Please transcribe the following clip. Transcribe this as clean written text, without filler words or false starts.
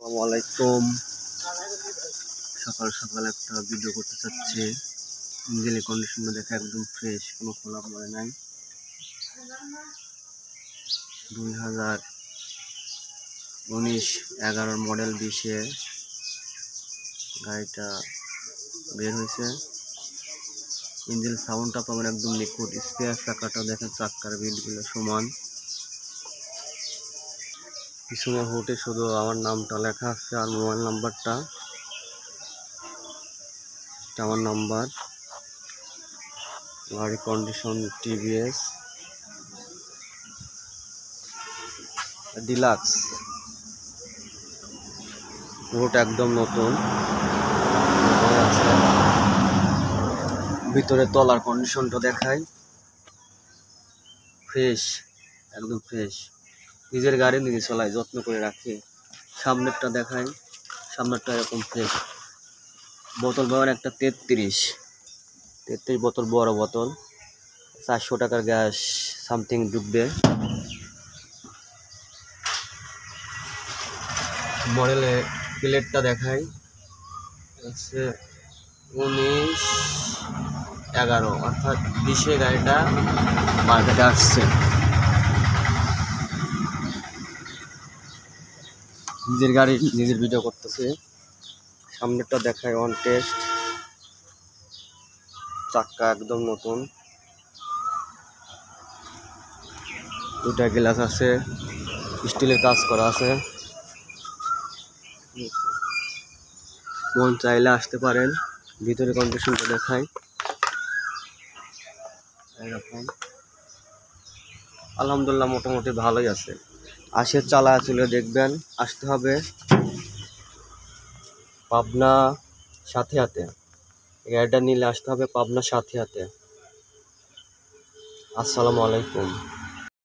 আসসালামু আলাইকুম। সকাল সকাল একটা ভিডিও করতে চাচ্ছি। ইঞ্জিনের কন্ডিশন দেখে একদম ফ্রেশ, কোনো খোলা পড়ে নাই। 2019-11 মডেল 20-এ গাড়িটা বের হয়েছে। ইঞ্জিন সাউন্ডটা পাবেন একদম নিখুঁত। স্পেয়ার চাকাটা দেখেন, চাক্কার বিটগুলো সমান। পিছনে হুটে শুধু আমার নামটা লেখা আছে আর মোবাইল নাম্বারটা, আমার নাম্বার। গাড়ি কন্ডিশন টিভিএস ডিলাক্স, পুরোটা একদম নতুন আছে। ভিতরে তলার কন্ডিশনটা দেখাই, ফ্রেশ, একদম ফ্রেশ। নিজের গাড়ি নিজে চলাই, যত্ন করে রাখে। সামনেরটা দেখাই, সামনেরটা এরকম ফ্রেশ। বোতল পাবেন একটা 33 বোতল, বড় বোতল। 400 টাকার গ্যাস সামথিং ডুববে। মডেলের প্লেটটা দেখাই, হচ্ছে 19-11, অর্থাৎ 20-এ গাড়িটা মার্কেটে আসছে। নিজের গাড়ি নিজের ভিডিও করতেছে। সামনেরটা দেখায় অন টেস্ট, চাক্কা একদম নতুন, দুটা গ্লাস আছে, স্টিলের কাজ করা আছে। মন চাইলে আসতে পারেন। ভিতরে কন্ডিশনটা দেখায় এরকম, আলহামদুলিল্লাহ মোটামুটি ভালোই আছে। আসে চালা চলে দেখবেন। আসতে হবে পাবনা সাথিয়াতে। গাড়িটা নিলে আসতে হবে পাবনা সাথিয়াতে। আসসালামু আলাইকুম।